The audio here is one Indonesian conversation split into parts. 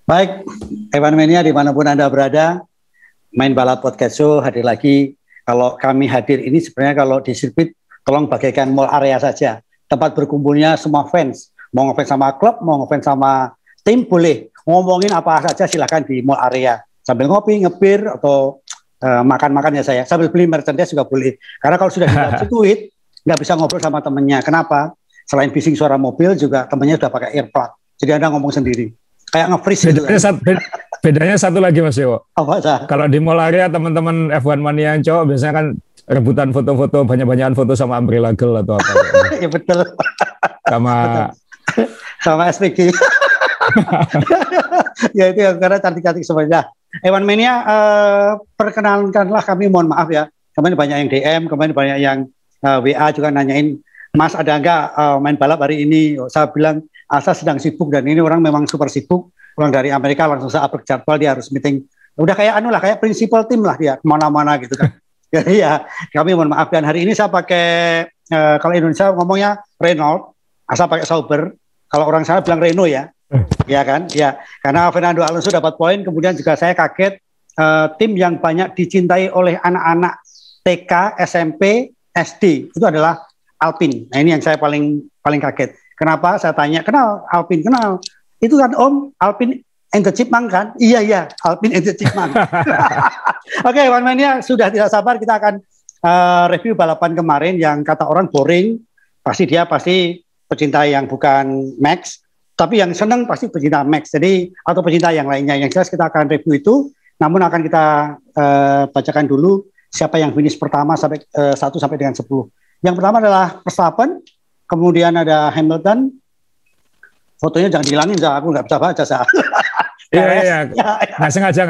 Baik, Evan Mania dimanapun Anda berada, Main Balap Podcast Show hadir lagi. Kalau kami hadir ini sebenarnya kalau di sirkuit, tolong bagaikan mall area saja. Tempat berkumpulnya semua fans. Mau ngefans sama klub, mau ngefans sama tim, boleh. Ngomongin apa saja silahkan di mall area. Sambil ngopi, ngebir, atau makan-makan ya saya. Sambil beli merchandise juga boleh. Karena kalau sudah di sirkuit, nggak bisa ngobrol sama temennya. Kenapa? Selain bising suara mobil, juga temennya sudah pakai earplug. Jadi Anda ngomong sendiri. Kayak nge-freeze gitu kan. Bedanya satu lagi Mas Yowo. Apa sah? Kalau di mall area teman-teman F1 Mania yang cowok biasanya kan rebutan foto-foto, banyak-banyakan foto sama Umbrella Girl atau apa. Ya betul. Sama SPG. Ya itu yang karena cantik-cantik semuanya. Evan Mania, perkenalkanlah kami, mohon maaf ya. Kemarin banyak yang DM, kemarin banyak yang WA juga nanyain, Mas ada nggak main balap hari ini? Saya bilang, Asa sedang sibuk dan ini orang memang super sibuk. Pulang dari Amerika langsung saya upload jadwal, dia harus meeting. Udah kayak kayak principal tim lah dia kemana-mana gitu kan. Jadi ya kami mohon maaf, dan hari ini saya pakai kalau Indonesia ngomongnya Renault, Asa pakai Sauber. Kalau orang sana bilang Renault ya, ya kan? Ya karena Fernando Alonso dapat poin, kemudian juga saya kaget tim yang banyak dicintai oleh anak-anak TK, SMP, SD itu adalah Alpine. Nah ini yang saya paling kaget. Kenapa? Saya tanya, kenal Alpine? Kenal. Itu kan Om, Alpine and the Chipmunk kan? Iya, Alpine and the Chipmunk. Oke, Evan Mania sudah tidak sabar, kita akan review balapan kemarin yang kata orang boring. Pasti pecinta yang bukan Max, tapi yang senang pasti pecinta Max. Jadi, atau pecinta yang lainnya. Yang jelas kita akan review itu, namun akan kita bacakan dulu siapa yang finish pertama sampai 1 sampai dengan 10. Yang pertama adalah Verstappen. Kemudian ada Hamilton, fotonya jangan dihilangin, aku nggak bisa baca. Iya. Nggak sengaja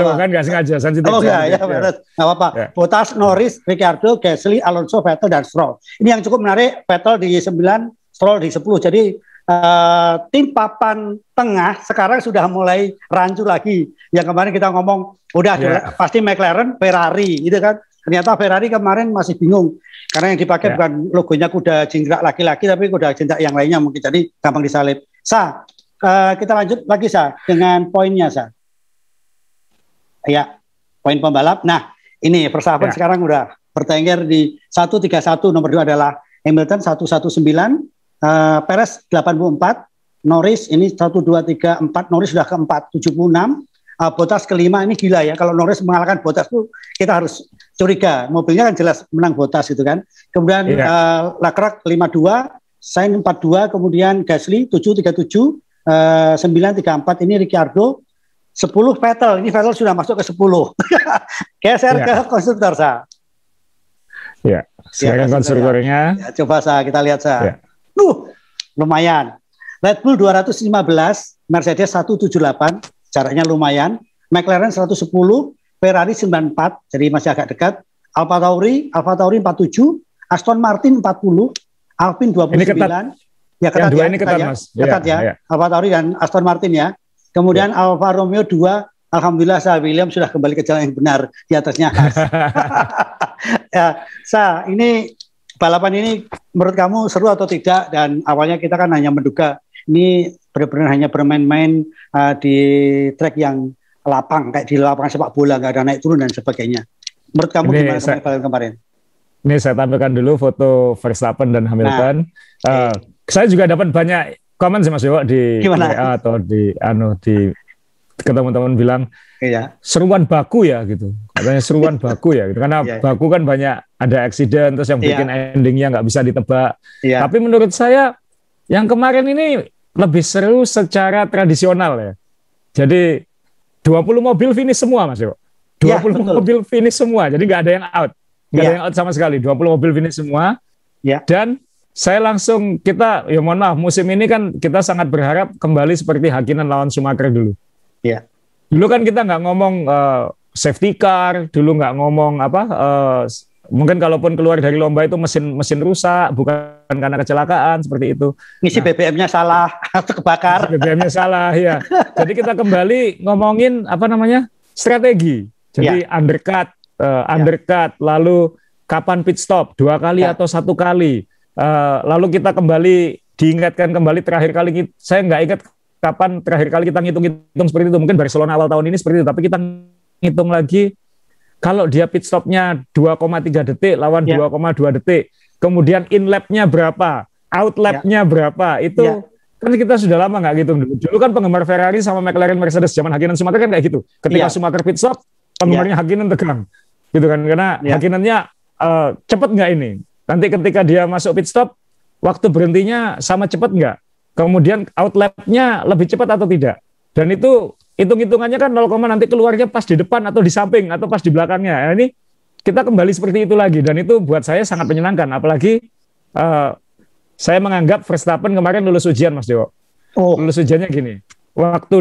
loh kan, nggak sengaja. Oh ya, nggak apa-apa. Ya. Bottas, Norris, Ricciardo, Gasly, Alonso, Vettel, dan Stroll. Ini yang cukup menarik, Vettel di 9, Stroll di 10. Jadi tim papan tengah sekarang sudah mulai rancu lagi. Yang kemarin kita ngomong, pasti McLaren, Ferrari, gitu kan. Ternyata Ferrari kemarin masih bingung. Karena yang dipakai bukan logonya kuda jingkrak laki-laki, tapi kuda jingkrak yang lainnya mungkin, jadi gampang disalip. Kita lanjut lagi dengan poinnya Ya, poin pembalap. Nah, ini Verstappen sekarang udah bertengger di 131, nomor 2 adalah Hamilton 119, Perez 84, Norris ini 1 2 3 4, Norris sudah keempat 76. Bottas kelima, ini gila ya, kalau Norris mengalahkan Bottas tuh kita harus curiga, mobilnya kan jelas menang Bottas gitu kan. Kemudian Leclerc 52, Sainz 42, kemudian Gasly 737, 934, ini Ricciardo 10, Vettel, ini Vettel sudah masuk ke 10. Geser ke konstruktor Ya, sekarang konstruktornya. Ya, coba kita lihat lumayan. Red Bull 215, Mercedes 178. Jaraknya lumayan. McLaren 110, Ferrari 94, jadi masih agak dekat. Alfa Tauri 47, Aston Martin 40, Alpine 29. Ini ketat. Ya ketat ya. Ini ketat, Mas. Ketat ya. Alfa Tauri dan Aston Martin ya. Kemudian Alfa Romeo 2, alhamdulillah Williams sudah kembali ke jalan yang benar, di atasnya Haas. Ini balapan ini menurut kamu seru atau tidak? Dan awalnya kita kan hanya menduga ini benar-benar hanya bermain-main di trek yang lapang, kayak di lapangan sepak bola, nggak ada naik turun dan sebagainya. Menurut kamu gimana kemarin? Ini saya tampilkan dulu foto Verstappen dan Hamilton. Saya juga dapat banyak komen sih Mas Yowo di WA atau di ke teman-teman bilang seruan baku ya gitu. Katanya seruan baku ya gitu. Karena baku kan banyak ada eksiden terus yang bikin endingnya nggak bisa ditebak. Tapi menurut saya yang kemarin ini lebih seru secara tradisional ya. Jadi 20 mobil finish semua Mas Yowo. 20 mobil finish semua. Jadi nggak ada yang out. Nggak ada yang out sama sekali. 20 mobil finish semua. Dan saya langsung ya mohon maaf, musim ini kan kita sangat berharap kembali seperti Hakkinen lawan Schumacher dulu. Iya. Dulu kan kita nggak ngomong safety car, dulu nggak ngomong mungkin kalaupun keluar dari lomba itu mesin rusak, bukan karena kecelakaan seperti itu. Ngisi BBM-nya salah atau kebakar. BBM-nya salah, ya. Jadi kita kembali ngomongin strategi. Jadi undercut, lalu kapan pit stop, 2 kali atau 1 kali. Lalu kita diingatkan kembali terakhir kali, saya nggak ingat kapan terakhir kali kita ngitung seperti itu. Mungkin Barcelona awal tahun ini seperti itu, tapi kita ngitung lagi kalau dia pit stopnya 2,3 detik lawan 2,2 detik, kemudian in lap-nya berapa, out lap-nya berapa, itu kan kita sudah lama nggak gitu. Dulu kan penggemar Ferrari sama McLaren, Mercedes zaman Hakkinen Schumacher kan kayak gitu. Ketika Schumacher pit stop, penggemarnya Hakkinen tegang, gitu kan, karena Hakkinennya cepat nggak ini. Nanti ketika dia masuk pit stop, waktu berhentinya sama cepat nggak? Kemudian out lap-nya lebih cepat atau tidak? Dan itu hitung-hitungannya kan 0, nanti keluarnya pas di depan atau di samping atau pas di belakangnya. Nah, ini kita kembali seperti itu lagi, dan itu buat saya sangat menyenangkan. Apalagi saya menganggap Verstappen kemarin lulus ujian, Mas Dewo. Lulus ujiannya gini, waktu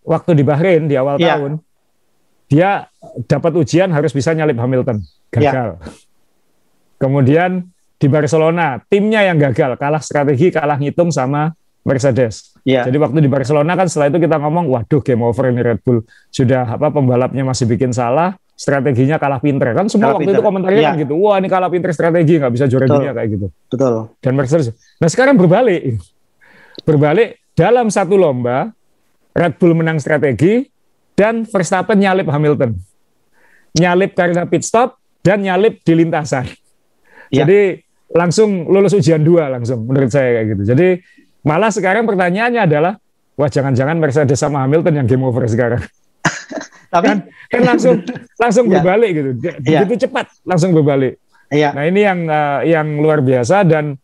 di Bahrain di awal tahun, dia dapat ujian harus bisa nyalip Hamilton, gagal. Kemudian di Barcelona, timnya yang gagal, kalah strategi, kalah ngitung sama Mercedes. Jadi waktu di Barcelona kan setelah itu kita ngomong, waduh game over ini Red Bull. Sudah pembalapnya masih bikin salah, strateginya kalah pinter. Kan semua waktu itu komentarnya kan gitu, wah ini kalah pinter strategi, nggak bisa juara dunia kayak gitu. Betul. Dan Mercedes. Nah sekarang berbalik. Berbalik, dalam satu lomba, Red Bull menang strategi, dan Verstappen nyalip Hamilton. Nyalip karena pit stop, dan nyalip di lintasan. Jadi langsung lulus ujian 2 langsung menurut saya kayak gitu. Jadi malah sekarang pertanyaannya adalah, wah jangan-jangan Mercedes sama Hamilton yang game over sekarang. Tapi kan langsung berbalik gitu. Begitu cepat langsung berbalik. Nah ini yang luar biasa, dan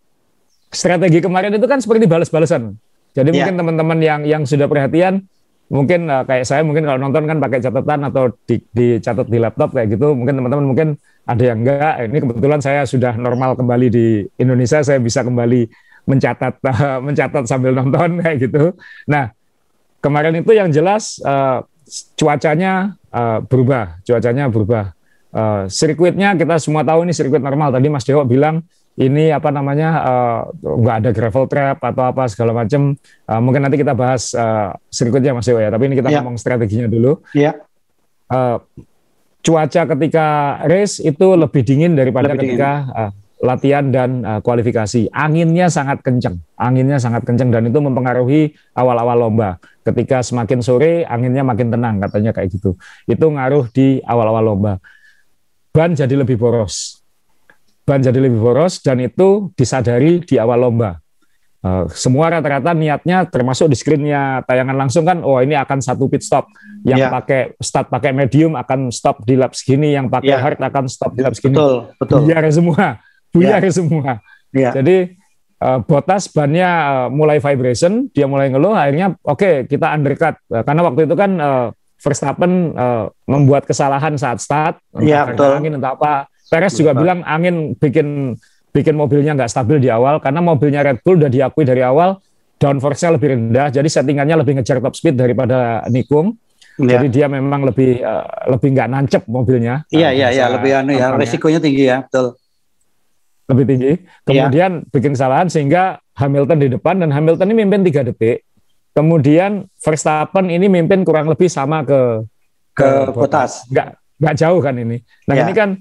strategi kemarin itu kan seperti balas-balasan. Jadi mungkin teman-teman yang sudah perhatian, mungkin kayak saya mungkin kalau nonton kan pakai catatan atau dicatat di laptop kayak gitu. Mungkin teman-teman mungkin ada yang enggak. Ini kebetulan saya sudah normal kembali di Indonesia, saya bisa kembali mencatat sambil nonton kayak gitu. Nah kemarin itu yang jelas cuacanya berubah. Sirkuitnya kita semua tahu ini sirkuit normal. Tadi Mas Dewo bilang ini nggak ada gravel trap atau apa segala macam. Mungkin nanti kita bahas sirkuitnya Mas Dewo ya. Tapi ini kita ngomong strateginya dulu. Cuaca ketika race itu lebih dingin daripada ketika latihan dan kualifikasi. Anginnya sangat kencang, dan itu mempengaruhi awal-awal lomba. Ketika semakin sore, anginnya makin tenang, katanya kayak gitu. Itu ngaruh di awal-awal lomba. Ban jadi lebih boros, dan itu disadari di awal lomba. Semua rata-rata niatnya, termasuk di screen-nya tayangan langsung kan, ini akan satu pit stop. Yang pakai medium akan stop di lap segini, yang pakai hard akan stop di lap segini. Betul. Buyar semua. Jadi Bottas bannya mulai vibration, dia mulai ngeluh, akhirnya kita undercut. Karena waktu itu kan Verstappen membuat kesalahan saat start, entah angin entah apa. Perez juga bilang angin bikin mobilnya nggak stabil di awal, karena mobilnya Red Bull udah diakui dari awal downforce-nya lebih rendah, jadi settingannya lebih ngejar top speed daripada Nikung. Jadi dia memang lebih nggak nancep mobilnya. Lebih resikonya tinggi ya, betul. Lebih tinggi. Kemudian bikin kesalahan sehingga Hamilton di depan, dan Hamilton ini mimpin 3 detik. Kemudian Verstappen ini mimpin kurang lebih sama ke Bottas. Nggak jauh kan ini. Nah ini kan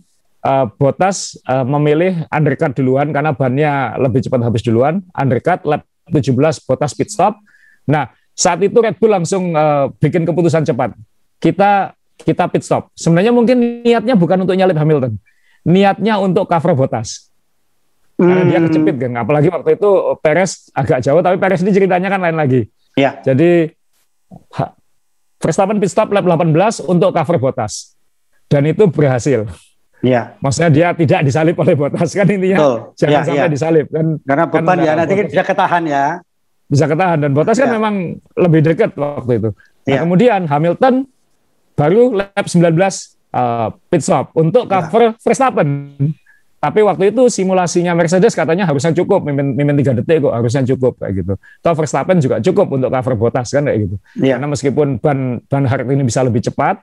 Bottas memilih undercut duluan karena bannya lebih cepat habis duluan. Undercut lap 17 Bottas pit stop. Nah saat itu Red Bull langsung bikin keputusan cepat. Kita pit stop. Sebenarnya mungkin niatnya bukan untuk nyalip Hamilton. Niatnya untuk cover Bottas. Karena dia kecepit kan. Apalagi waktu itu Perez agak jauh, tapi Perez ini ceritanya kan lain lagi. Jadi Verstappen pit stop lap 18 untuk cover Bottas. Dan itu berhasil. Maksudnya dia tidak disalip oleh Bottas kan intinya. Jangan sampai disalip kan. Karena beban nanti bisa ketahan ya. Bisa ketahan, dan Bottas kan memang lebih dekat waktu itu. Nah, kemudian Hamilton baru lap 19 pit stop untuk cover Verstappen. Tapi waktu itu simulasinya Mercedes katanya harusnya cukup, mimpin 3 detik kok, harusnya cukup kayak gitu. Toh Verstappen juga cukup untuk cover Bottas kan kayak gitu. Karena meskipun ban hard ini bisa lebih cepat,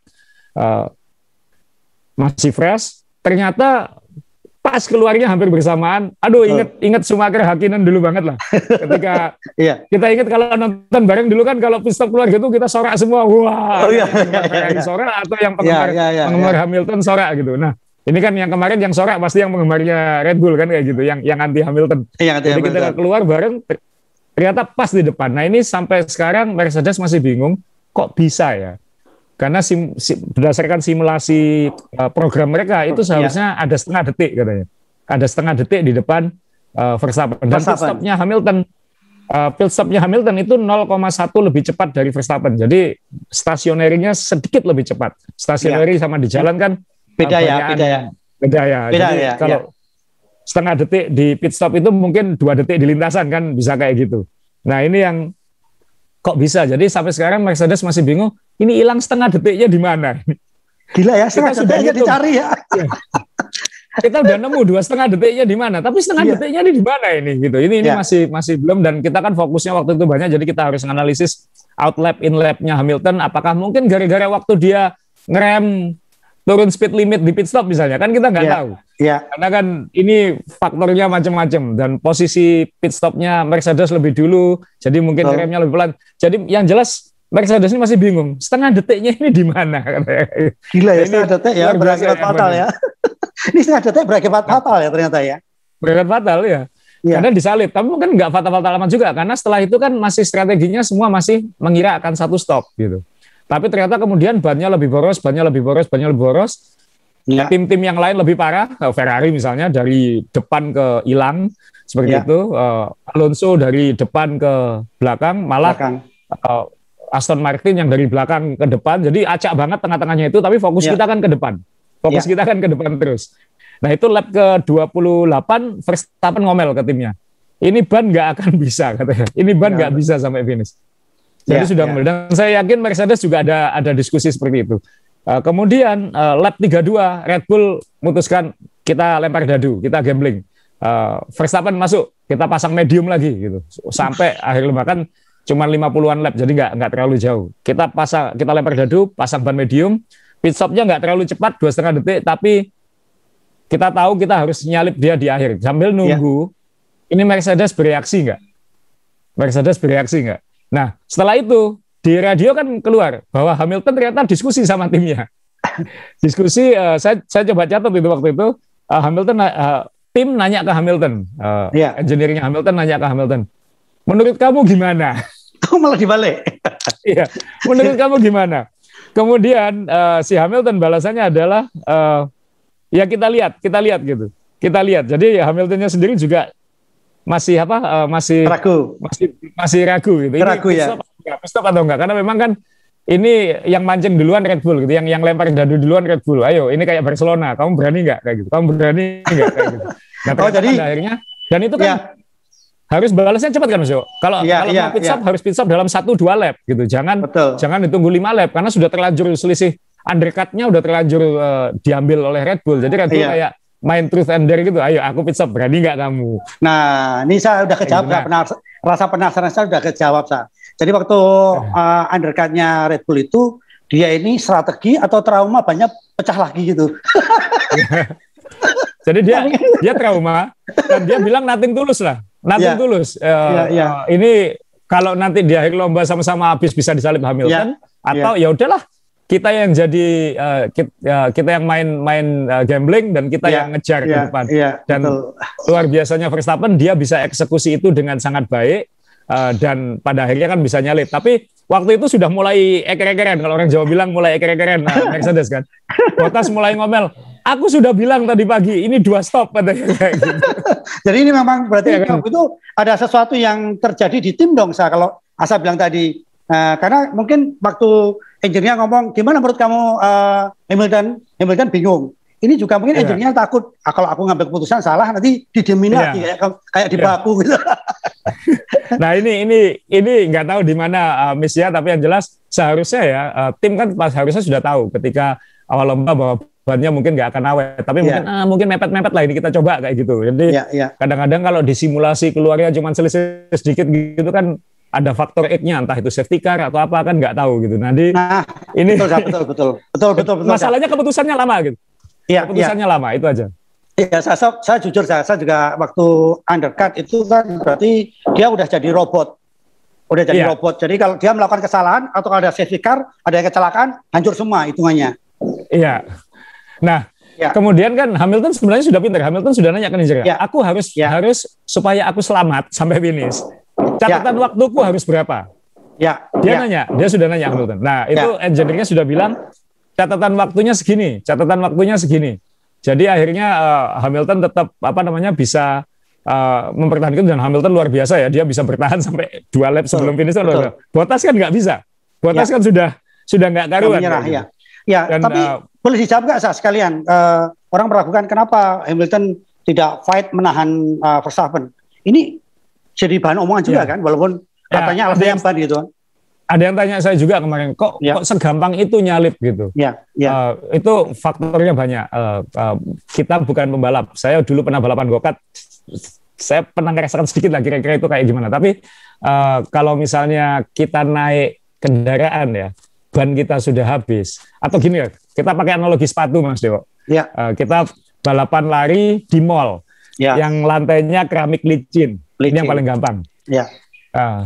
masih fresh, ternyata pas keluarnya hampir bersamaan. Aduh, inget Schumacher Hakkinen dulu banget lah. Ketika kita ingat kalau nonton bareng dulu kan, kalau pit stop keluar gitu kita sorak semua. Wah, yang sorak atau yang penggemar Hamilton sorak gitu. Nah, ini kan yang kemarin yang sorak pasti yang penggemarnya Red Bull kan kayak gitu, yang anti Hamilton. Jadi kita keluar bareng, ternyata pas di depan. Nah, ini sampai sekarang Mercedes masih bingung kok bisa ya. Karena berdasarkan simulasi program mereka itu seharusnya ada setengah detik katanya. Ada setengah detik di depan Verstappen. Dan pit stopnya Hamilton itu 0,1 lebih cepat dari Verstappen. Jadi stationary-nya sedikit lebih cepat. Stationary sama di jalan kan beda ya. Jadi kalau setengah detik di pit stop itu mungkin 2 detik di lintasan kan bisa kayak gitu. Nah, ini yang kok bisa. Jadi sampai sekarang Mercedes masih bingung, ini hilang setengah detiknya di mana? Gila ya, setengah detiknya dicari ya. Kita udah nemu 2,5 detiknya di mana, tapi setengah detiknya ini di mana ini gitu. Ini masih belum, dan kita kan fokusnya waktu itu banyak, jadi kita harus menganalisis out lap in lapnya Hamilton, apakah mungkin gara-gara waktu dia ngerem turun speed limit di pit stop misalnya, kan kita nggak tahu. Karena kan ini faktornya macam-macam, dan posisi pit stopnya Mercedes lebih dulu, jadi mungkin remnya lebih pelan. Jadi yang jelas Mercedes ini masih bingung, setengah detiknya ini di mana? Gila ya, setengah detik ya, berakibat fatal ya. Ini setengah detik berakibat fatal ya ternyata ya. Berakibat fatal ya. Karena disalip, tapi mungkin nggak fatal-fatal amat juga, karena setelah itu kan masih strateginya semua masih mengira akan satu stop gitu. Tapi ternyata kemudian bannya lebih boros. Tim-tim yang lain lebih parah, Ferrari misalnya dari depan ke hilang seperti itu, Alonso dari depan ke belakang, malah Aston Martin yang dari belakang ke depan, jadi acak banget tengah-tengahnya itu, tapi fokus kita kan ke depan. Kita kan ke depan terus. Nah, itu lap ke-28 Verstappen ngomel ke timnya. Ini ban nggak akan bisa katanya. Ini ban nggak bisa sampai finish. Jadi sudah dan saya yakin Mercedes juga ada diskusi seperti itu. Kemudian lap 32 Red Bull memutuskan kita lempar dadu, kita gambling. Verstappen masuk, kita pasang medium lagi gitu. Sampai akhir lomba kan cuma 50-an lap, jadi nggak terlalu jauh. Kita lempar dadu, pasang ban medium, pit stopnya nggak terlalu cepat, 2,5 detik, tapi kita tahu kita harus nyalip dia di akhir. Sambil nunggu, ini Mercedes bereaksi nggak? Nah, setelah itu di radio kan keluar bahwa Hamilton ternyata diskusi sama timnya. Diskusi, saya coba catat itu waktu itu, tim nanya ke Hamilton, engineer-nya Hamilton nanya ke Hamilton, menurut kamu gimana? Malah dibalik. Iya, menurut kamu gimana? Kemudian si Hamilton balasannya adalah, ya kita lihat gitu. Kita lihat. Jadi Hamiltonnya sendiri juga masih ragu gitu. Ini ragu ya. Stop atau enggak? Karena memang kan ini yang mancing duluan Red Bull gitu, yang lempar dadu duluan Red Bull. Ayo, ini kayak Barcelona, kamu berani nggak kayak gitu? Nah, jadi akhirnya, dan itu kan harus balasnya cepat kan Mas Yo? Kalau mau pit stop harus pit stop dalam 1-2 lap gitu. Jangan ditunggu 5 lap karena sudah terlanjur selisih undercut-nya udah terlanjur diambil oleh Red Bull. Jadi Red Bull kayak main truth and dare gitu. Ayo aku pit stop, berani nggak kamu? Nah, ini saya udah kejawab, rasa penasaran saya udah kejawab, Sa. Jadi waktu undercut-nya Red Bull itu, dia ini strategi atau trauma banyak pecah lagi gitu. Jadi dia trauma dan dia bilang nothing tulus lah. Tulus. Ini kalau nanti di akhir lomba sama-sama habis bisa disalip Hamilton, atau ya udahlah kita yang jadi kita yang main gambling dan kita yang ngejar ke depan. Dan luar biasanya Verstappen, dia bisa eksekusi itu dengan sangat baik, dan pada akhirnya kan bisa nyalip. Tapi waktu itu sudah mulai eker-ekeran, kalau orang Jawa bilang mulai eker-ekeran Mercedes kan. Bottas mulai ngomel, aku sudah bilang tadi pagi ini 2 stop katanya gitu. Jadi ini memang berarti itu ada sesuatu yang terjadi di tim dong, kalau Asa bilang tadi. Karena mungkin waktu engineer ngomong, gimana menurut kamu Hamilton bingung. Ini juga mungkin engineer takut, kalau aku ngambil keputusan salah nanti didiemin lagi kayak di baku gitu. Nah ini nggak tahu di mana miss ya, tapi yang jelas seharusnya ya tim kan harusnya sudah tahu ketika awal lomba bahwa bannya mungkin nggak akan awet, tapi mungkin mepet-mepet lah ini kita coba kayak gitu. Jadi kadang-kadang kalau di simulasi keluarnya cuma selisih sedikit gitu kan, ada faktor X-nya, entah itu safety car atau apa kan nggak tahu gitu. Nanti ini betul. Masalahnya keputusannya lama gitu. Keputusannya lama itu aja. Ya, saya jujur saya juga waktu undercut itu kan berarti dia udah jadi robot. Jadi kalau dia melakukan kesalahan atau ada safety car, ada yang kecelakaan, hancur semua hitungannya. Iya. Nah, kemudian kan Hamilton sebenarnya sudah pintar. Hamilton sudah nanya ke Ninja. Aku harus supaya aku selamat sampai finish. Catatan waktuku harus berapa? Dia nanya, dia sudah nanya Hamilton. Nah, itu engineer-nya sudah bilang catatan waktunya segini. Jadi akhirnya Hamilton tetap bisa mempertahankan, dan Hamilton luar biasa ya, dia bisa bertahan sampai 2 lap sebelum finish. Bottas kan nggak bisa. Bottas kan sudah nggak karuan. Dan, tapi boleh dijawab nggak sekalian? Orang meragukan kenapa Hamilton tidak fight menahan Verstappen. Ini jadi bahan omongan juga kan, walaupun katanya alasannya ban gitu. Ada yang tanya saya juga kemarin, kok segampang itu nyalip gitu. Itu faktornya banyak. Kita bukan pembalap. Saya dulu pernah balapan go-kart. Saya pernah ngerasakan sedikit lah kira-kira itu kayak gimana. Tapi kalau misalnya kita naik kendaraan ya, ban kita sudah habis. Atau gini ya, kita pakai analogi sepatu Mas Dewo. Kita balapan lari di mall, yang lantainya keramik licin. Ini yang paling gampang.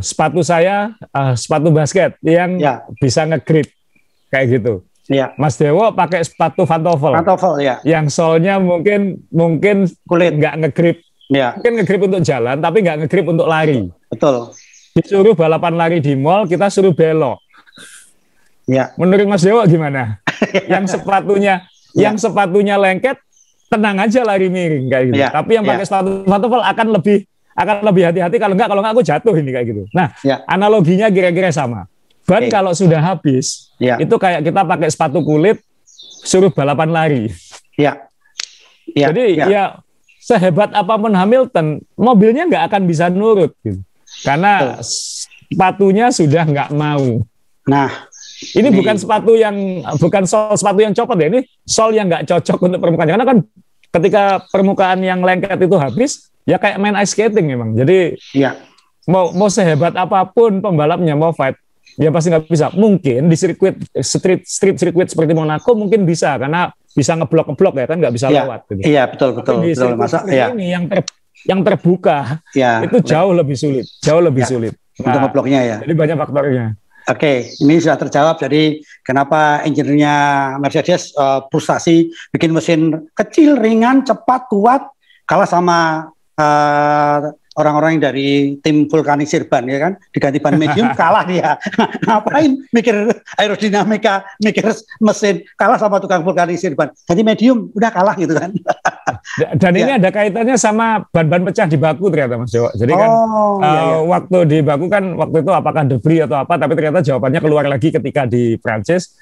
Sepatu saya, sepatu basket yang bisa nge-grip kayak gitu. Mas Dewo pakai sepatu pantofel, yang solnya mungkin kulit, nggak nge-grip. Mungkin nge-grip untuk jalan, tapi nggak nge-grip untuk lari. Betul. Disuruh balapan lari di mall, kita suruh belok. Menurut Mas Dewo gimana? Yang sepatunya lengket, tenang aja lari miring kayak gitu. Tapi yang pakai sepatu pantofel akan lebih hati-hati, kalau nggak aku jatuh ini kayak gitu. Nah, analoginya kira-kira sama. Ban kalau sudah habis, itu kayak kita pakai sepatu kulit, suruh balapan lari. Jadi sehebat apapun Hamilton, mobilnya nggak akan bisa nurut, gitu. Karena sepatunya sudah nggak mau. Nah, ini bukan sepatu yang copot ya, ini sol yang nggak cocok untuk permukaan. Karena kan ketika permukaan yang lengket itu habis, ya kayak main ice skating memang. Jadi mau sehebat apapun pembalapnya mau fight, ya pasti nggak bisa. Mungkin di street circuit seperti Monaco mungkin bisa, karena bisa ngeblok ya kan, nggak bisa lewat. Gitu. Betul. Ini yang terbuka itu jauh lebih sulit. Untuk ngebloknya ya. Jadi banyak faktornya. Oke, ini sudah terjawab. Jadi kenapa engineer-nya Mercedes frustasi bikin mesin kecil, ringan, cepat, kuat, kalah sama orang-orang yang dari tim vulkanisir ban, ya kan, diganti ban medium, kalah dia. Ngapain mikir aerodinamika, mikir mesin, kalah sama tukang vulkanisir ban, ganti medium, udah kalah gitu kan. Dan ini ada kaitannya sama ban-ban pecah di Baku ternyata Mas Dewo. Jadi kan waktu di Baku kan, waktu itu apakah debris atau apa, tapi ternyata jawabannya keluar lagi ketika di Prancis.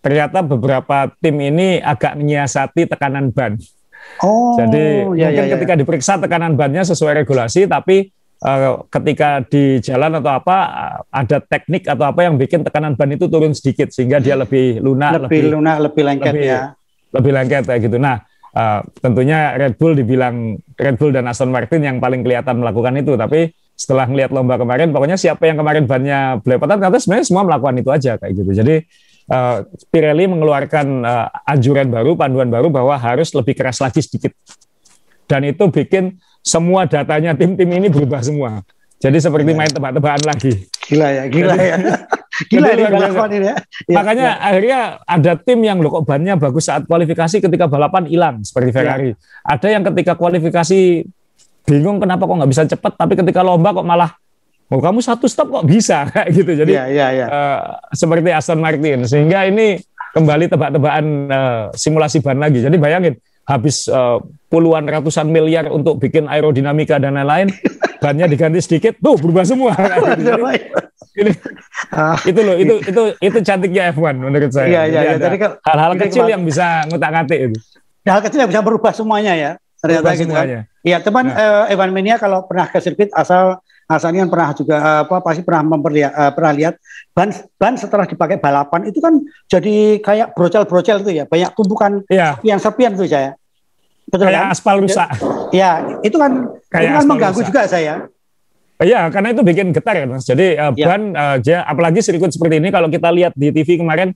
Ternyata beberapa tim ini agak menyiasati tekanan ban. Jadi mungkin ketika diperiksa tekanan bannya sesuai regulasi, tapi ketika di jalan atau apa ada teknik atau apa yang bikin tekanan ban itu turun sedikit sehingga dia lebih lunak, lebih lengket lebih lengket kayak gitu. Nah, tentunya Red Bull dan Aston Martin yang paling kelihatan melakukan itu, tapi setelah melihat lomba kemarin, pokoknya siapa yang kemarin bannya belepotan, ternyata sebenarnya semua melakukan itu aja kayak gitu. Jadi Pirelli mengeluarkan anjuran baru, panduan baru bahwa harus lebih keras lagi sedikit. Dan itu bikin semua datanya tim-tim ini berubah semua. Jadi seperti main tebak-tebakan lagi. Gila ya. Gila ini balapan ini ya. Makanya akhirnya ada tim yang kok bannya bagus saat kualifikasi, ketika balapan hilang seperti Ferrari. Ada yang ketika kualifikasi bingung kenapa kok nggak bisa cepat, tapi ketika lomba kok malah kamu satu stop kok bisa kayak gitu. Jadi seperti Aston Martin, sehingga ini kembali tebak-tebakan simulasi ban lagi. Jadi bayangin habis puluhan ratusan miliar untuk bikin aerodinamika dan lain-lain, bannya diganti sedikit, tuh berubah semua. Itu cantiknya F1 menurut saya. Jadi hal-hal kecil yang bisa ngutak-ngatik itu. Hal kecil yang bisa berubah semuanya ya. Ternyata gitu kan. Iya, teman Evan Mania kalau pernah ke sirkuit asal Asa ini kan pernah juga pasti pernah pernah lihat ban setelah dipakai balapan itu kan jadi kayak brocel-brocel itu ya, banyak tumpukan serpian itu saya. Betul kayak kan? Aspal rusak. Ya, itu kan mengganggu rusak juga saya. Iya, karena itu bikin getar ya, Mas. Jadi ban, apalagi sirkuit seperti ini, kalau kita lihat di TV kemarin,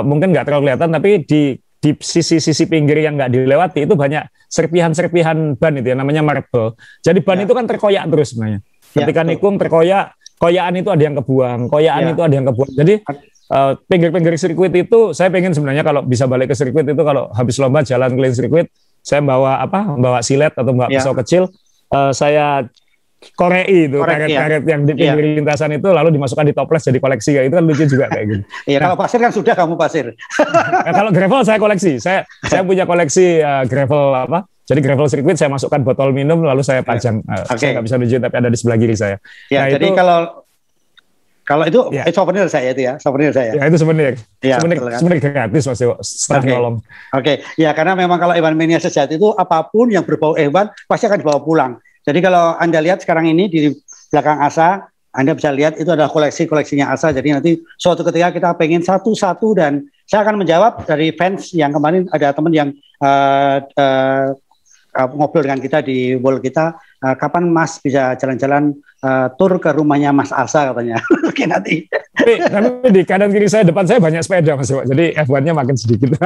mungkin nggak terlalu kelihatan, tapi di sisi-sisi pinggir yang nggak dilewati itu banyak serpihan-serpihan ban itu ya, namanya marble. Jadi ban itu kan terkoyak terus sebenarnya. Ketika nikung terkoyak, koyakan itu ada yang kebuang, itu ada yang kebuang. Jadi pinggir-pinggir sirkuit itu, saya pengen sebenarnya kalau bisa balik ke sirkuit itu, kalau habis lomba jalan keliling sirkuit, saya bawa silet atau bawa pisau kecil, saya korei itu karet-karet yang di pinggir lintasan itu lalu dimasukkan di toples jadi koleksi, kayak itu kan lucu juga kayak gitu. Iya, kalau pasir kan sudah kamu pasir. Kalau gravel saya koleksi, saya punya koleksi gravel jadi gravel sirkuit saya masukkan botol minum lalu saya pajang. Saya nggak bisa tunjukin tapi ada di sebelah kiri saya. Ya, nah, jadi kalau itu souvenir saya itu ya, souvenir saya. Ya, itu souvenir. Ya, souvenir gratis Mas Dewo, setelah nolong. Oke, ya karena memang kalau Evan Mania sejati itu apapun yang berbau Evan pasti akan dibawa pulang. Jadi kalau Anda lihat sekarang ini di belakang Asa, Anda bisa lihat itu adalah koleksinya Asa. Jadi nanti suatu ketika kita pengen satu-satu dan saya akan menjawab dari fans yang kemarin ada teman yang ngobrol dengan kita di wall kita, kapan Mas bisa jalan-jalan tur ke rumahnya Mas Asa katanya. Oke nanti. Tapi di kanan kiri saya, depan saya banyak sepeda Mas. Jadi F1-nya makin sedikit.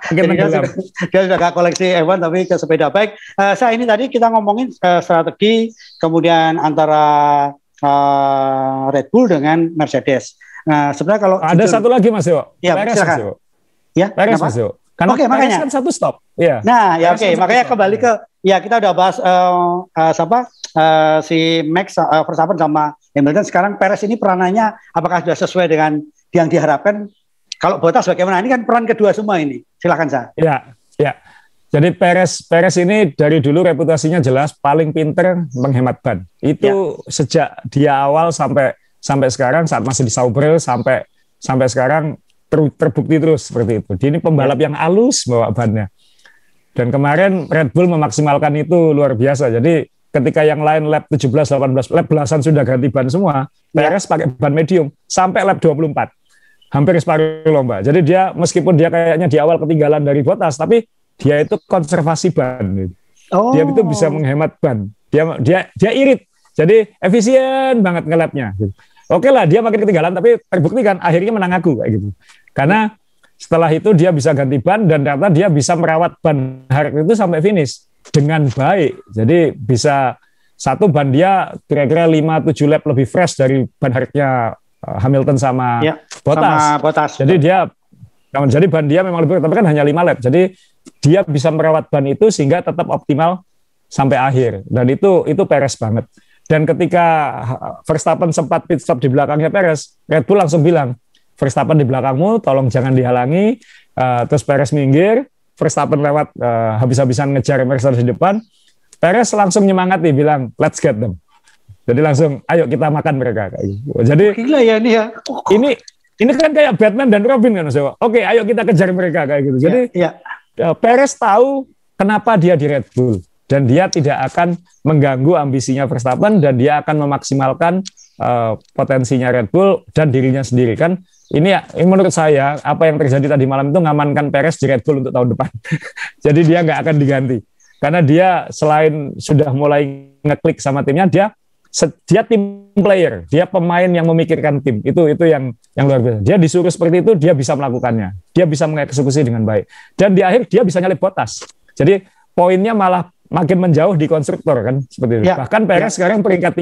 Dia sudah gak koleksi F1 tapi ke sepeda. Baik, saya ini tadi kita ngomongin strategi kemudian antara Red Bull dengan Mercedes. Nah sebenarnya kalau ada satu lagi Mas Dewo. Ya, silakan. Ya, Perez Mas Dewo. Karena makanya kan satu stop. Ya. Nah, ya makanya kembali ke kita udah bahas si Max Verstappen sama Hamilton. Sekarang Perez ini peranannya apakah sudah sesuai dengan yang diharapkan? Kalau Bottas bagaimana? Ini kan peran kedua semua ini. Silakan Sa. Ya. Jadi Perez ini dari dulu reputasinya jelas paling pinter menghemat ban. Itu sejak dia awal sampai sekarang saat masih di Sauber sampai sekarang terbukti terus seperti itu. Dia ini pembalap yang halus bawa bannya. Dan kemarin Red Bull memaksimalkan itu luar biasa. Jadi ketika yang lain lap 17, 18, lap belasan sudah ganti ban semua, Perez pakai ban medium sampai lap 24. Hampir separuh lomba. Jadi dia meskipun dia kayaknya di awal ketinggalan dari Bottas, tapi dia itu konservasi ban. Dia itu bisa menghemat ban. Dia irit. Jadi efisien banget ngelapnya. Oke lah, dia makin ketinggalan, tapi terbukti kan akhirnya menang aku kayak gitu. Karena setelah itu dia bisa ganti ban dan ternyata dia bisa merawat ban Hark itu sampai finish dengan baik. Jadi bisa satu ban dia kira-kira 5-7 lap lebih fresh dari ban Harknya Hamilton sama Bottas. Jadi jadi ban dia memang lebih, tapi kan hanya 5 lap. Jadi dia bisa merawat ban itu sehingga tetap optimal sampai akhir. Dan itu Perez banget. Dan ketika Verstappen sempat pit stop di belakangnya Perez, Red Bull langsung bilang, Verstappen di belakangmu, tolong jangan dihalangi. Terus Perez minggir, Verstappen lewat habis-habisan ngejar Mercedes di depan. Perez langsung nyemangati, bilang, let's get them. Jadi langsung, ayo kita makan mereka. Jadi gila ya ini ya. Ini kan kayak Batman dan Robin kan, Mas Dewo. Oke, ayo kita kejar mereka kayak gitu. Jadi Perez tahu kenapa dia di Red Bull. Dan dia tidak akan mengganggu ambisinya Verstappen dan dia akan memaksimalkan potensinya Red Bull dan dirinya sendiri kan. Ini menurut saya apa yang terjadi tadi malam itu ngamankan Perez di Red Bull untuk tahun depan. Jadi dia nggak akan diganti karena dia selain sudah mulai ngeklik sama timnya, dia tim player, dia pemain yang memikirkan tim. Itu yang luar biasa. Dia disuruh seperti itu, dia bisa melakukannya, dia bisa mengeksekusi dengan baik dan di akhir dia bisa nyalip Bottas. Jadi poinnya malah makin menjauh di konstruktor kan seperti itu. Bahkan Perez sekarang peringkat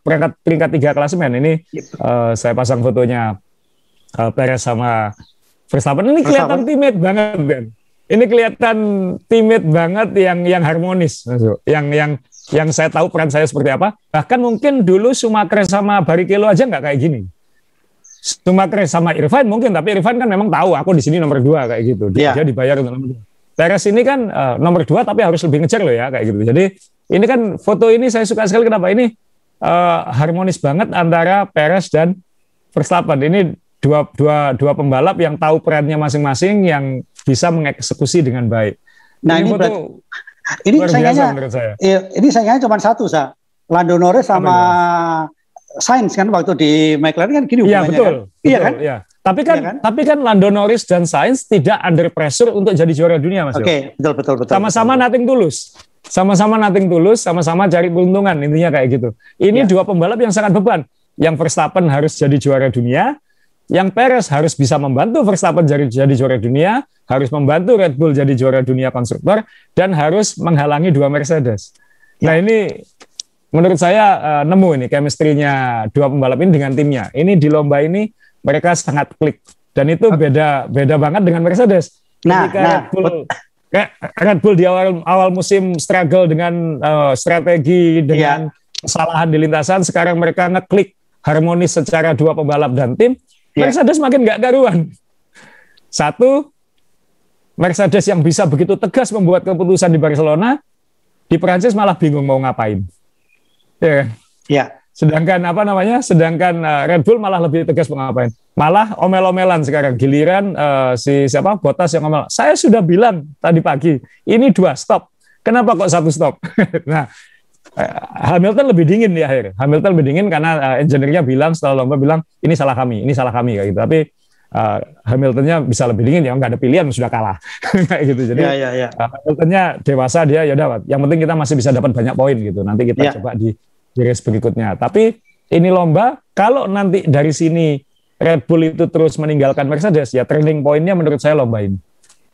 3 klasemen. Ini saya pasang fotonya Perez sama Verstappen. Ini kelihatan teammate banget kan. Ini kelihatan teammate banget yang harmonis. Yang saya tahu peran saya seperti apa. Bahkan mungkin dulu Schumacher sama Barrichello aja nggak kayak gini. Schumacher sama Irvine mungkin, tapi Irvine kan memang tahu aku di sini nomor 2 kayak gitu. Dia dibayar untuk nomor 2. Perez ini kan nomor 2 tapi harus lebih ngejar loh ya kayak gitu. Jadi ini kan foto ini saya suka sekali, kenapa ini harmonis banget antara Perez dan Verstappen. Ini dua pembalap yang tahu perannya masing-masing, yang bisa mengeksekusi dengan baik. Nah ini saingannya cuma satu, Sa. Lando Norris sama Sainz kan waktu di McLaren kan gini hubungannya. Iya betul. Kan? Iya kan? Ya. Tapi kan Lando Norris dan Sainz tidak under pressure untuk jadi juara dunia, Mas. Oke, betul. Sama-sama nothing tulus. Sama-sama nothing tulus, sama-sama cari keuntungan, intinya kayak gitu. Ini dua pembalap yang sangat beban. Yang Verstappen harus jadi juara dunia, yang Perez harus bisa membantu Verstappen jadi juara dunia, harus membantu Red Bull jadi juara dunia konstruktor, dan harus menghalangi dua Mercedes. Nah ini menurut saya nemu ini chemistry-nya dua pembalap ini dengan timnya. Ini di lomba ini mereka sangat klik, dan itu beda banget dengan Mercedes. Red Bull di awal musim struggle dengan strategi, dengan kesalahan di lintasan, sekarang mereka ngeklik harmonis secara dua pembalap dan tim. Mercedes makin nggak karuan. Satu, Mercedes yang bisa begitu tegas membuat keputusan di Barcelona, di Perancis malah bingung mau ngapain. Sedangkan Red Bull malah lebih tegas mau ngapain. Malah omel-omelan sekarang. Giliran Bottas yang omel. Saya sudah bilang tadi pagi, ini 2 stop. Kenapa kok 1 stop? Nah, Hamilton lebih dingin di akhir. Hamilton lebih dingin karena engineer-nya bilang setelah lomba bilang ini salah kami kayak gitu. Tapi Hamiltonnya bisa lebih dingin, ya nggak ada pilihan, sudah kalah kayak gitu. Jadi Hamiltonnya dewasa, dia ya udah, yang penting kita masih bisa dapat banyak poin gitu. Nanti kita coba di race berikutnya. Tapi ini lomba, kalau nanti dari sini Red Bull itu terus meninggalkan Mercedes, ya turning point-nya menurut saya lomba ini.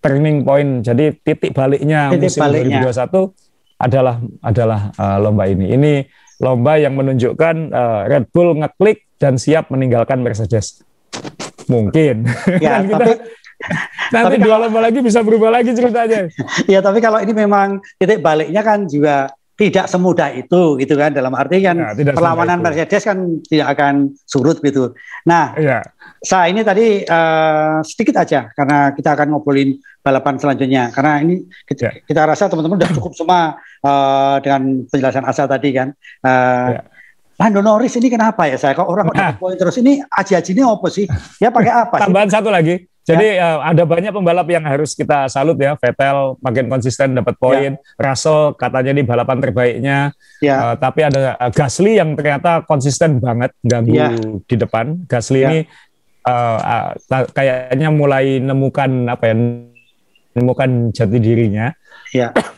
Turning point, jadi titik baliknya musim 2021 adalah lomba ini. Ini lomba yang menunjukkan Red Bull ngeklik dan siap meninggalkan Mercedes. Mungkin. Ya, nanti 2 lomba lagi bisa berubah lagi ceritanya. Ya, tapi kalau ini memang titik baliknya kan juga tidak semudah itu gitu kan, dalam arti kan perlawanan Mercedes kan tidak akan surut gitu. Nah, saya ini tadi sedikit aja karena kita akan ngobrolin balapan selanjutnya, karena ini kita rasa teman-teman udah cukup semua dengan penjelasan Asa tadi kan. Lando Norris ini kenapa ya saya kok orang dapat poin terus, ini aji-aji ini apa sih? Ya pakai apa? Tambahan satu lagi. Jadi ada banyak pembalap yang harus kita salut ya. Vettel makin konsisten dapat poin. Russell katanya ini balapan terbaiknya. Tapi ada Gasly yang ternyata konsisten banget ganggu di depan. Gasly ini kayaknya mulai nemukan jati dirinya.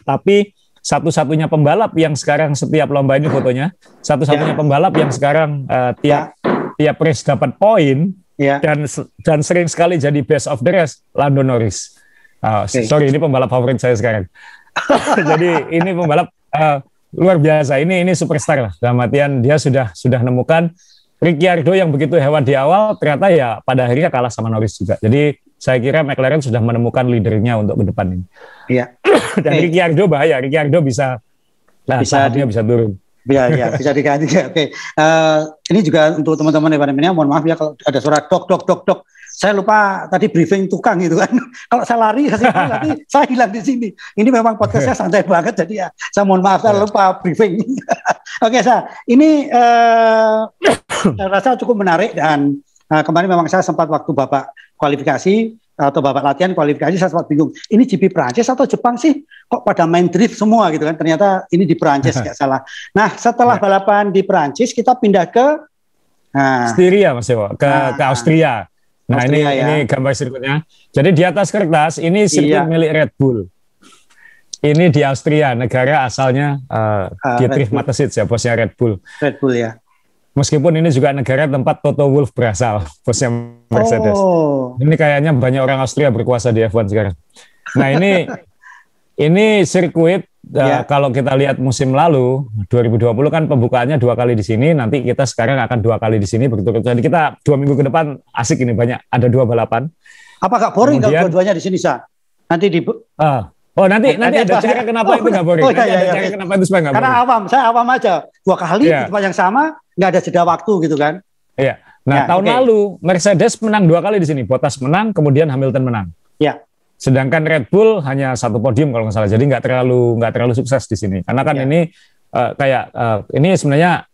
Tapi satu-satunya pembalap yang sekarang setiap lomba ini fotonya, satu-satunya pembalap yang sekarang tiap race dapat poin dan sering sekali jadi best of the rest, Lando Norris. Sorry, ini pembalap favorit saya sekarang. Jadi ini pembalap luar biasa. Ini superstar lah. Dalam artian dia sudah nemukan Ricciardo yang begitu hewan di awal, ternyata ya pada akhirnya kalah sama Norris juga. Jadi saya kira McLaren sudah menemukan leadernya untuk ke depan ini. Dan Ricciardo bahaya. Ricciardo bisa turun. Bisa diganti. Ini juga untuk teman-teman yang mohon maaf ya kalau ada suara dok. Saya lupa tadi briefing tukang gitu kan. Kalau saya lari nanti saya hilang di sini. Ini memang podcastnya santai banget, jadi ya saya mohon maaf saya lupa briefing. Oke, ini saya rasa cukup menarik, dan kemarin memang saya sempat waktu Bapak kualifikasi atau Bapak latihan kualifikasi saya sempat bingung. Ini GP Prancis atau Jepang sih? Kok pada main drift semua gitu kan? Ternyata ini di Prancis nggak salah. Nah, setelah balapan di Prancis kita pindah ke Styria, Mas Dewo, ke Austria. Nah, ini gambar sirkuitnya. Jadi di atas kertas ini sirkuit milik Red Bull. Ini di Austria, negara asalnya Dietrich Mateschitz ya, bosnya Red Bull. Red Bull ya. Meskipun ini juga negara tempat Toto Wolff berasal, bosnya Mercedes. Ini kayaknya banyak orang Austria berkuasa di F1 sekarang. Nah, ini sirkuit kalau kita lihat musim lalu 2020 kan pembukaannya 2 kali di sini, nanti kita sekarang akan 2 kali di sini berturut-turut. Jadi kita 2 minggu ke depan asik ini, banyak ada 2 balapan. Apa gak boring kalau dua-duanya di sini, Sa? Nanti di nanti ada cara kenapa itu nggak boring. Kenapa itu supaya nggak boring. Karena saya awam aja. 2 kali di tempat yang sama, nggak ada jeda waktu gitu kan. Iya. Nah, tahun lalu Mercedes menang 2 kali di sini. Bottas menang, kemudian Hamilton menang. Iya. Sedangkan Red Bull hanya 1 podium kalau nggak salah. Jadi nggak terlalu sukses di sini. Karena kan ini ini sebenarnya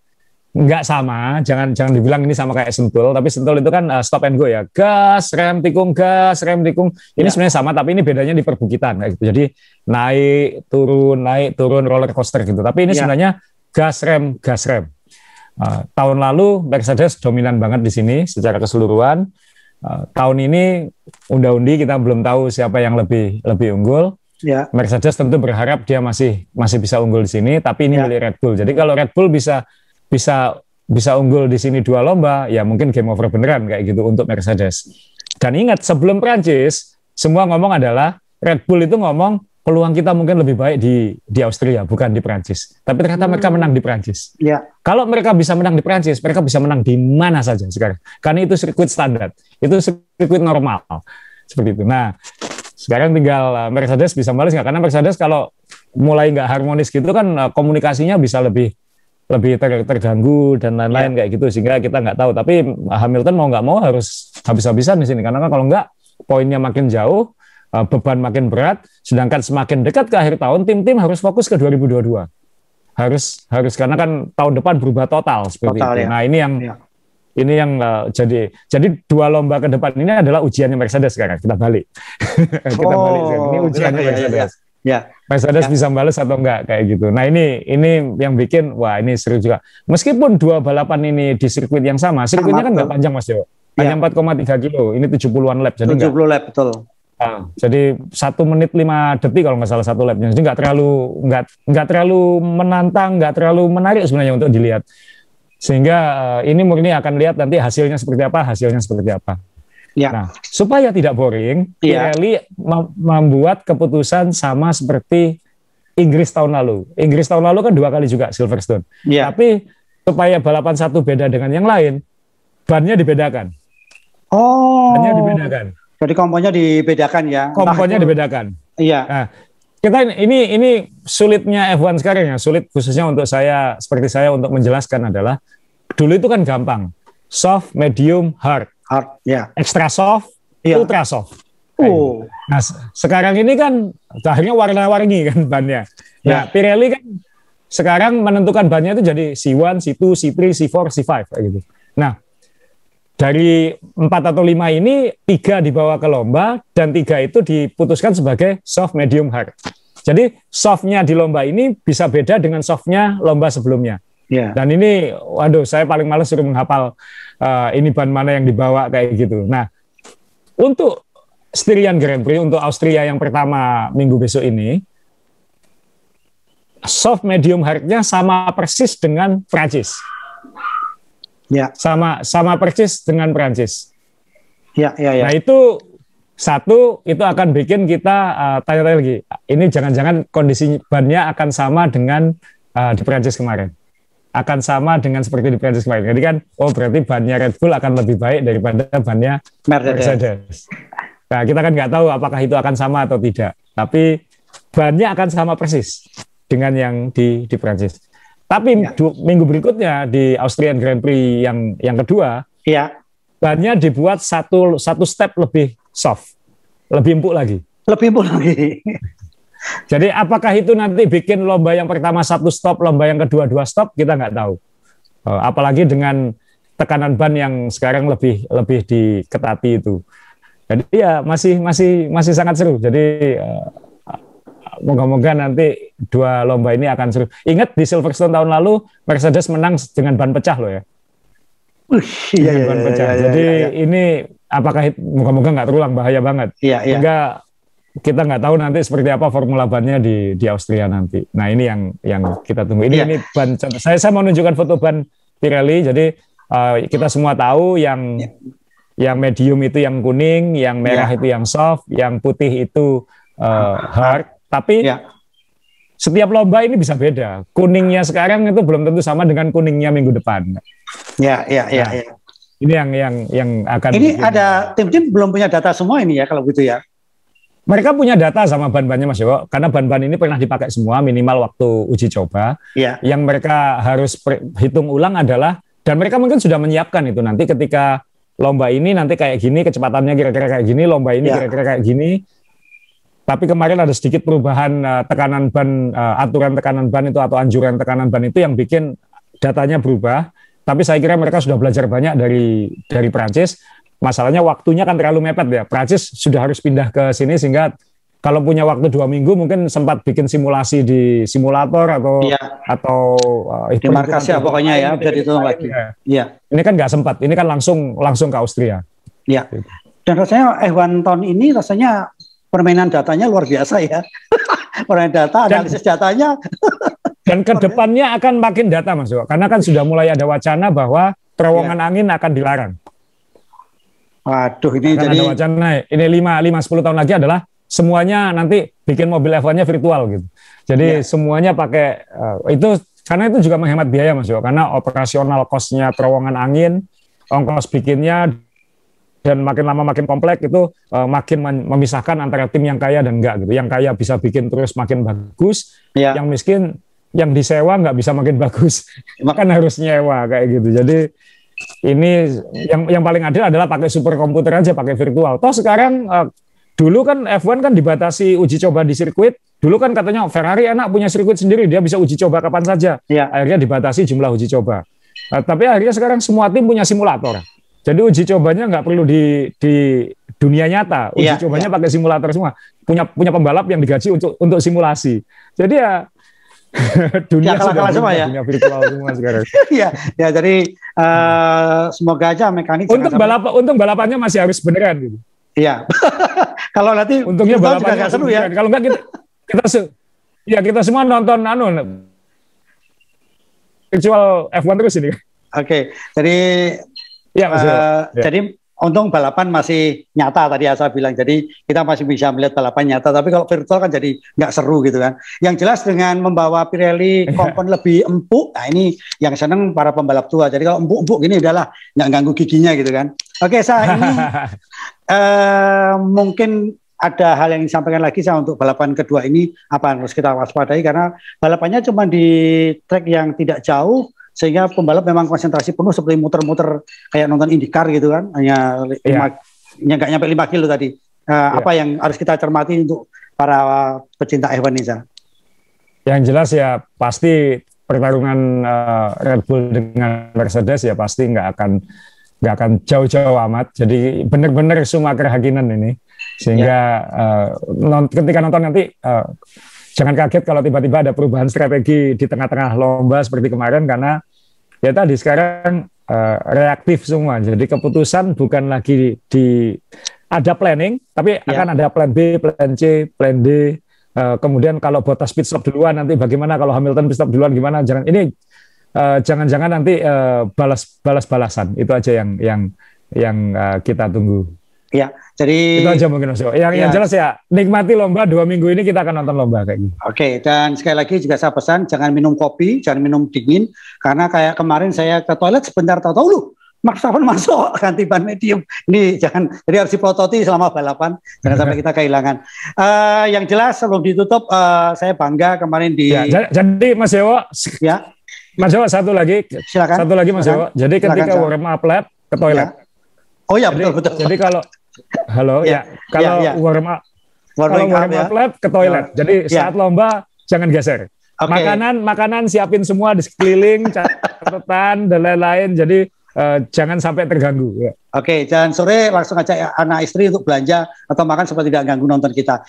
nggak sama. Jangan dibilang ini sama kayak Sentul. Tapi Sentul itu kan stop and go ya. Gas, rem, tikung, gas, rem, tikung. Ini sebenarnya sama. Tapi ini bedanya di perbukitan kayak gitu. Jadi naik turun roller coaster gitu. Tapi ini sebenarnya gas rem. Tahun lalu Mercedes dominan banget di sini secara keseluruhan. Tahun ini undi-undi kita belum tahu siapa yang lebih unggul. Ya. Mercedes tentu berharap dia masih bisa unggul di sini, tapi ini milik Red Bull. Jadi kalau Red Bull bisa unggul di sini 2 lomba, ya mungkin game over beneran kayak gitu untuk Mercedes. Dan ingat, sebelum Prancis, semua ngomong adalah Red Bull itu ngomong peluang kita mungkin lebih baik di Austria, bukan di Prancis. Tapi ternyata mereka menang di Prancis. Ya. Kalau mereka bisa menang di Prancis, mereka bisa menang di mana saja sekarang. Karena itu sirkuit standar, itu sirkuit normal. Seperti itu. Nah, sekarang tinggal Mercedes bisa balas nggak? Karena Mercedes kalau mulai nggak harmonis gitu kan komunikasinya bisa lebih terganggu dan lain-lain kayak gitu, sehingga kita nggak tahu. Tapi Hamilton mau nggak mau harus habis-habisan di sini, karena kalau nggak poinnya makin jauh, beban makin berat, sedangkan semakin dekat ke akhir tahun tim-tim harus fokus ke 2022. Harus karena kan tahun depan berubah total seperti itu. Ya. Nah, ini yang jadi 2 lomba ke depan ini adalah ujiannya Mercedes sekarang. Kita balik. Balik. Ini ujiannya Mercedes. Ya. Mercedes bisa balas atau enggak kayak gitu. Nah, ini yang bikin wah ini seru juga. Meskipun 2 balapan ini di sirkuit yang sama, sirkuitnya kan enggak panjang Mas Jo. Hanya 4,3 kilo. Ini 70-an lap. Jadi 70 lap betul. Jadi 1 menit 5 detik kalau nggak salah 1 lapnya. Jadi nggak terlalu menantang, nggak terlalu menarik sebenarnya untuk dilihat. Sehingga ini murni akan lihat nanti hasilnya seperti apa. Ya. Nah, supaya tidak boring, Pirelli membuat keputusan sama seperti Inggris tahun lalu. Inggris tahun lalu kan 2 kali juga Silverstone. Ya. Tapi supaya balapan satu beda dengan yang lain, bannya dibedakan. Bannya dibedakan. Jadi komponnya dibedakan ya. Komponnya dibedakan. Iya. Nah, kita ini sulitnya F1 sekarang ya, sulit khususnya untuk saya seperti saya untuk menjelaskan adalah dulu itu kan gampang. Soft, medium, hard. Ya. Extra soft, ultra soft. Nah, sekarang ini kan akhirnya warna-warni kan bannya. Nah, Pirelli kan sekarang menentukan bannya itu jadi C1, C2, C3, C4, C5 kayak gitu. Nah, dari 4 atau 5 ini 3 dibawa ke lomba dan 3 itu diputuskan sebagai soft, medium, hard. Jadi softnya di lomba ini bisa beda dengan softnya lomba sebelumnya. Dan ini, waduh, saya paling males suruh menghafal ini ban mana yang dibawa kayak gitu. Nah, untuk Styrian Grand Prix untuk Austria yang pertama minggu besok ini, soft, medium, hardnya sama persis dengan Prancis. Ya. Sama persis dengan Prancis. Ya. Nah, itu akan bikin kita tanya-tanya lagi. Ini jangan-jangan kondisi bannya akan sama dengan di Prancis kemarin. Akan sama dengan seperti di Prancis kemarin. Jadi kan, berarti bannya Red Bull akan lebih baik daripada bannya Mercedes. Nah, kita kan nggak tahu apakah itu akan sama atau tidak. Tapi bannya akan sama persis dengan yang di Prancis. Tapi minggu berikutnya di Austrian Grand Prix yang kedua, bannya dibuat satu step lebih soft, lebih empuk lagi. Jadi apakah itu nanti bikin lomba yang pertama 1 stop, lomba yang kedua 2 stop, kita nggak tahu. Apalagi dengan tekanan ban yang sekarang lebih diketati itu. Jadi ya masih sangat seru. Jadi moga-moga nanti 2 lomba ini akan seru. Ingat di Silverstone tahun lalu Mercedes menang dengan ban pecah loh ya. Ban pecah. Jadi ini apakah moga-moga nggak terulang, bahaya banget. Sehingga kita nggak tahu nanti seperti apa formula bannya di Austria nanti. Nah, ini yang kita tunggu. Ini ban. Saya mau menunjukkan foto ban Pirelli. Jadi kita semua tahu yang medium itu yang kuning, yang merah itu yang soft, yang putih itu hard. Tapi setiap lomba ini bisa beda. Kuningnya sekarang itu belum tentu sama dengan kuningnya minggu depan. Ini yang akan. Ini ada tim-tim belum punya data semua ini ya kalau gitu ya. Mereka punya data sama ban-bannya Mas Joko, karena ban-ban ini pernah dipakai semua minimal waktu uji coba. Yang mereka harus hitung ulang adalah, dan mereka mungkin sudah menyiapkan itu nanti ketika lomba ini nanti kayak gini, kecepatannya kira-kira kayak gini, lomba ini kira-kira kayak gini. Tapi kemarin ada sedikit perubahan tekanan ban, aturan tekanan ban itu atau anjuran tekanan ban itu yang bikin datanya berubah. Tapi saya kira mereka sudah belajar banyak dari Prancis. Masalahnya waktunya kan terlalu mepet ya. Prancis sudah harus pindah ke sini sehingga kalau punya waktu 2 minggu mungkin sempat bikin simulasi di simulator atau di markas ya pokoknya ya udah dihitung lagi. Iya. Ini kan nggak sempat. Ini kan langsung ke Austria. Iya. Dan rasanya F1 tahun ini rasanya permainan datanya luar biasa ya. Permainan data, analisis datanya. Dan kedepannya akan makin data Mas Yo. Karena kan sudah mulai ada wacana bahwa terowongan angin akan dilarang. Waduh, ini akan jadi ada wacana ini 5-10 tahun lagi adalah semuanya nanti bikin mobil F1-nya virtual gitu. Jadi semuanya pakai itu karena itu juga menghemat biaya Mas Yo. Karena operasional cost-nya terowongan angin, ongkos bikinnya dan makin lama makin kompleks itu makin memisahkan antara tim yang kaya dan enggak gitu. Yang kaya bisa bikin terus makin bagus, yang miskin yang disewa nggak bisa makin bagus. Kan harus nyewa kayak gitu. Jadi ini yang paling adil adalah pakai superkomputer aja, pakai virtual. Toh sekarang dulu kan F1 kan dibatasi uji coba di sirkuit. Dulu kan katanya Ferrari enak punya sirkuit sendiri, dia bisa uji coba kapan saja. Akhirnya dibatasi jumlah uji coba. Tapi akhirnya sekarang semua tim punya simulator. Jadi uji cobanya nggak perlu di dunia nyata. Uji cobanya pakai simulator semua. Punya pembalap yang digaji untuk simulasi. Jadi ya dunia sudah semua ya. Dunia virtual semua sekarang. ya jadi semoga aja mekanik. Untung balapannya masih harus beneran gitu. Iya. Kalau nanti untungnya balapannya seru ya. Kalau enggak kita semua nonton virtual F1 terus ini. Oke. Jadi jadi untung balapan masih nyata tadi saya bilang. Jadi kita masih bisa melihat balapan nyata. Tapi kalau virtual kan jadi nggak seru gitu kan. Yang jelas dengan membawa Pirelli kompon lebih empuk, nah ini yang seneng para pembalap tua. Jadi kalau empuk-empuk gini udahlah nggak ganggu giginya gitu kan. Oke, saya ini mungkin ada hal yang disampaikan lagi saya untuk balapan kedua ini apa yang harus kita waspadai karena balapannya cuma di trek yang tidak jauh. Sehingga pembalap memang konsentrasi penuh seperti muter-muter kayak nonton IndyCar gitu kan, hanya nggak nyampe 5 kilo tadi. Apa yang harus kita cermati untuk para pecinta F1 ini, Yang jelas ya pasti pertarungan Red Bull dengan Mercedes ya pasti nggak akan jauh-jauh amat. Jadi benar-benar Schumacher Hakkinen ini. Sehingga ketika nonton nanti jangan kaget kalau tiba-tiba ada perubahan strategi di tengah-tengah lomba seperti kemarin karena ya tadi sekarang reaktif semua. Jadi keputusan bukan lagi ada planning, tapi akan ada plan B, plan C, plan D. Kemudian kalau Bottas pit stop duluan nanti bagaimana, kalau Hamilton pit stop duluan gimana? Jangan nanti balas-balasan. Itu aja yang kita tunggu. Ya, jadi itu aja mungkin Mas. Yang jelas ya nikmati lomba 2 minggu ini kita akan nonton lomba kayak gitu. Oke, dan sekali lagi juga saya pesan jangan minum kopi, jangan minum dingin karena kayak kemarin saya ke toilet sebentar tahu-tahu lu Max Verstappen masuk ganti ban medium. Ini jangan, jadi harus dipelototi selama balapan jangan sampai kita kehilangan. Yang jelas sebelum ditutup saya bangga kemarin di jadi Mas Dewo. Ya. Mas Dewo satu lagi. Silakan. Satu lagi Mas Dewo. Jadi ketika warm up lap ke toilet. Oh ya, betul. Jadi kalau warm up lap ke toilet. Jadi saat lomba jangan geser. Makanan siapin semua di sekeliling, catatan dan lain-lain. Jadi jangan sampai terganggu. Oke, dan sore langsung ajak anak istri untuk belanja atau makan supaya tidak ganggu nonton kita.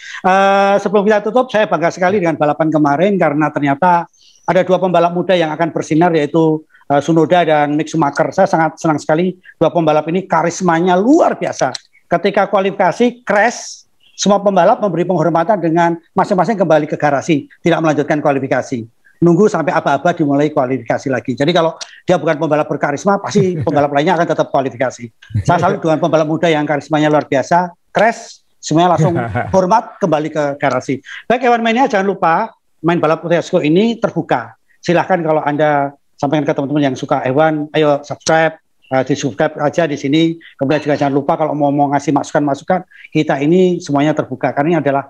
Sebelum kita tutup, saya bangga sekali dengan balapan kemarin karena ternyata ada 2 pembalap muda yang akan bersinar yaitu Tsunoda dan Mick Schumacher. Saya sangat senang sekali 2 pembalap ini karismanya luar biasa. Ketika kualifikasi crash, semua pembalap memberi penghormatan dengan masing-masing kembali ke garasi, tidak melanjutkan kualifikasi. Nunggu sampai aba-aba dimulai kualifikasi lagi. Jadi kalau dia bukan pembalap berkarisma, pasti pembalap lainnya akan tetap kualifikasi. Saya salut dengan pembalap muda yang karismanya luar biasa, crash, semuanya langsung hormat kembali ke garasi. Baik, F1 Mania, jangan lupa main balap Utesco ini terbuka. Silahkan kalau Anda sampaikan ke teman-teman yang suka F1, ayo subscribe. Di-subscribe aja di sini. Kemudian juga jangan lupa kalau mau ngasih masukan-masukan, kita ini semuanya terbuka karena ini adalah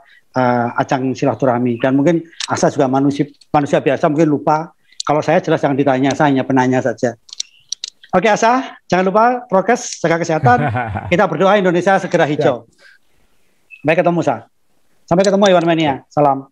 ajang silaturahmi. Dan mungkin Asa juga manusia biasa mungkin lupa. Kalau saya jelas jangan ditanya, saya hanya penanya saja. Oke Asa, jangan lupa prokes, jaga kesehatan. Kita berdoa Indonesia segera hijau. Baik, ketemu Sa. Sampai ketemu F1 Mania. Salam.